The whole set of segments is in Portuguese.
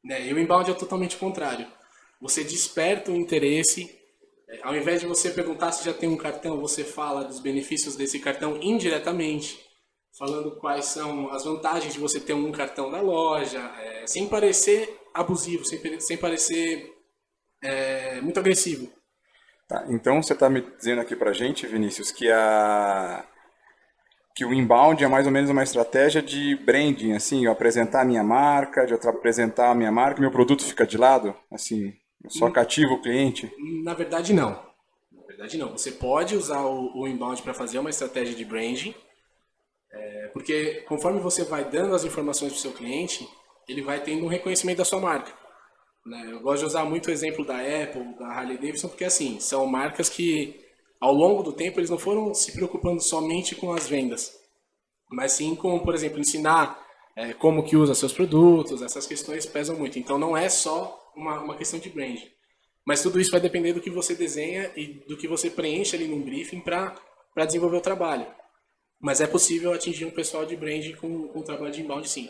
né? E o inbound é totalmente o contrário. Você desperta o interesse, ao invés de você perguntar se já tem um cartão, você fala dos benefícios desse cartão indiretamente, falando quais são as vantagens de você ter um cartão da loja, sem parecer abusivo, sem parecer muito agressivo. Tá, então você está me dizendo aqui para gente, Vinícius, que o inbound é mais ou menos uma estratégia de branding, assim, eu apresentar a minha marca, de eu apresentar a minha marca, meu produto fica de lado, assim, eu só cativo o cliente. Na verdade, não. Na verdade, não. Você pode usar o inbound para fazer uma estratégia de branding, porque conforme você vai dando as informações para o seu cliente, ele vai tendo um reconhecimento da sua marca. Né? Eu gosto de usar muito o exemplo da Apple, da Harley Davidson, porque assim, são marcas que ao longo do tempo eles não foram se preocupando somente com as vendas, mas sim com, por exemplo, ensinar como que usa seus produtos, essas questões pesam muito. Então não é só uma questão de brand. Mas tudo isso vai depender do que você desenha e do que você preenche ali num briefing para desenvolver o trabalho. Mas é possível atingir um pessoal de brand com o trabalho de inbound, sim.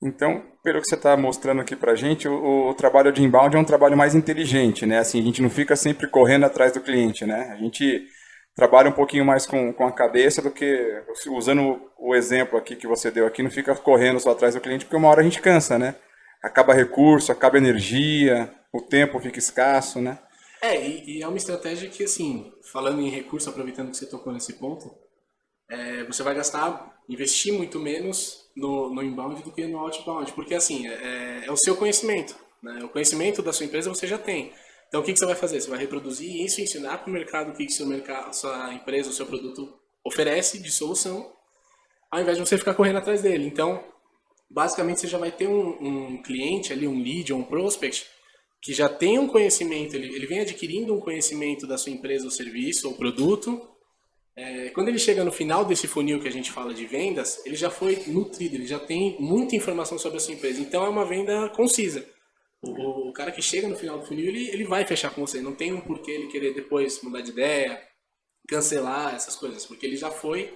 Então, pelo que você está mostrando aqui para a gente, o trabalho de inbound é um trabalho mais inteligente, né? Assim, a gente não fica sempre correndo atrás do cliente, né? A gente trabalha um pouquinho mais com a cabeça do que, usando o exemplo aqui que você deu aqui, não fica correndo só atrás do cliente, porque uma hora a gente cansa, né? Acaba recurso, acaba energia, o tempo fica escasso, né? E é uma estratégia que, assim, falando em recurso, aproveitando que você tocou nesse ponto, você vai gastar, investir muito menos no inbound do que no outbound, porque assim, é o seu conhecimento, né? O conhecimento da sua empresa você já tem. Então o que você vai fazer? Você vai reproduzir isso e ensinar para o mercado o que seu mercado, sua empresa, o seu produto oferece de solução, ao invés de você ficar correndo atrás dele. Então, basicamente você já vai ter um cliente ali, um lead ou um prospect, que já tem um conhecimento, ele vem adquirindo um conhecimento da sua empresa ou serviço ou produto, quando ele chega no final desse funil que a gente fala de vendas, ele já foi nutrido, ele já tem muita informação sobre a sua empresa. Então é uma venda concisa. O cara que chega no final do funil, ele vai fechar com você. Não tem um porquê ele querer depois mudar de ideia, cancelar essas coisas, porque ele já foi,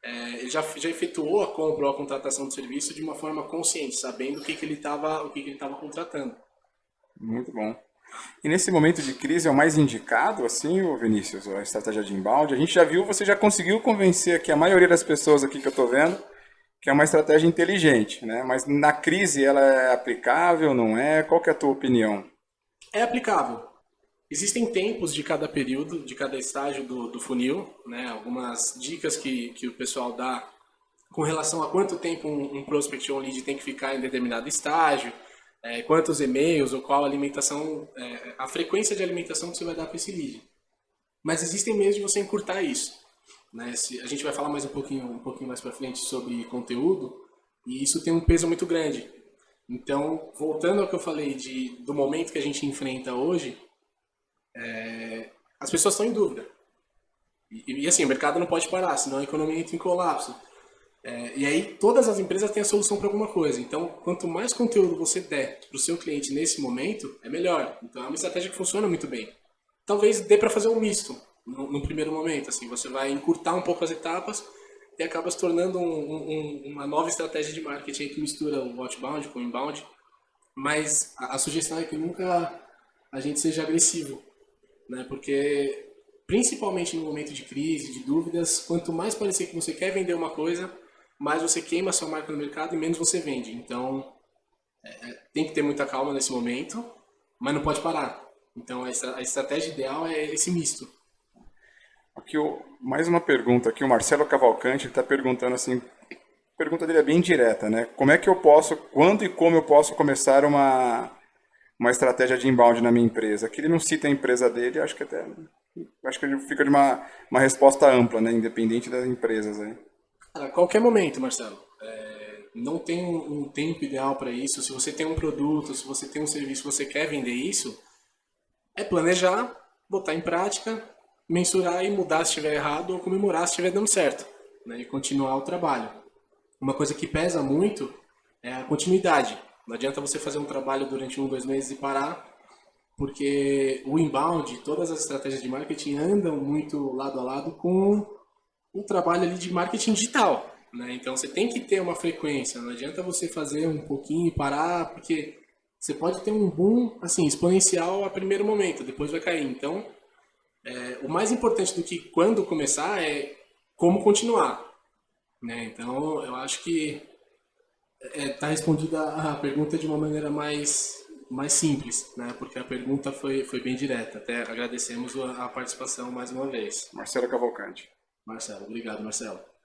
ele já efetuou a compra ou a contratação do serviço de uma forma consciente, sabendo o que ele estava contratando. Muito bom. E nesse momento de crise é o mais indicado, assim, o Vinícius, a estratégia de inbound? A gente já viu, você já conseguiu convencer aqui a maioria das pessoas aqui que eu estou vendo que é uma estratégia inteligente, né? Mas na crise ela é aplicável, não é? Qual que é a tua opinião? É aplicável. Existem tempos de cada período, de cada estágio do funil, né? Algumas dicas que o pessoal dá com relação a quanto tempo um prospect ou um lead tem que ficar em determinado estágio, quantos e-mails ou qual alimentação, a frequência de alimentação que você vai dar para esse lead. Mas existem meios de você encurtar isso. Né? A gente vai falar mais um pouquinho mais para frente sobre conteúdo e isso tem um peso muito grande. Então, voltando ao que eu falei do momento que a gente enfrenta hoje, as pessoas estão em dúvida. E assim, o mercado não pode parar, senão a economia entra em colapso. E aí todas as empresas têm a solução para alguma coisa. Então, quanto mais conteúdo você der para o seu cliente nesse momento, é melhor. Então, é uma estratégia que funciona muito bem. Talvez dê para fazer um misto no primeiro momento. Assim, você vai encurtar um pouco as etapas e acaba se tornando uma nova estratégia de marketing que mistura o outbound com o inbound. Mas a sugestão é que nunca a gente seja agressivo, né? Porque principalmente no momento de crise, de dúvidas, quanto mais parecer que você quer vender uma coisa, mais você queima a sua marca no mercado e menos você vende. Então, tem que ter muita calma nesse momento, mas não pode parar. Então, a estratégia ideal é esse misto. Aqui mais uma pergunta aqui, o Marcelo Cavalcante está perguntando assim, a pergunta dele é bem direta, né? Como é que eu posso, quando e como eu posso começar uma estratégia de inbound na minha empresa? Aqui ele não cita a empresa dele, acho que ele fica de uma resposta ampla, né? Independente das empresas aí. Cara, a qualquer momento, Marcelo. Não tem um tempo ideal para isso. Se você tem um produto, se você tem um serviço, você quer vender isso, é planejar, botar em prática, mensurar e mudar se estiver errado ou comemorar se estiver dando certo, né? E continuar o trabalho. Uma coisa que pesa muito é a continuidade. Não adianta você fazer um trabalho durante 2 meses e parar, porque o inbound, todas as estratégias de marketing andam muito lado a lado com um trabalho ali de marketing digital. Né? Então você tem que ter uma frequência, não adianta você fazer um pouquinho e parar, porque você pode ter um boom assim exponencial a primeiro momento, depois vai cair. Então, o mais importante do que quando começar é como continuar, né? Então, eu acho que tá respondida a pergunta de uma maneira mais simples, né? Porque a pergunta foi bem direta. Até agradecemos a participação mais uma vez. Marcelo Cavalcante. Marcelo, obrigado, Marcelo.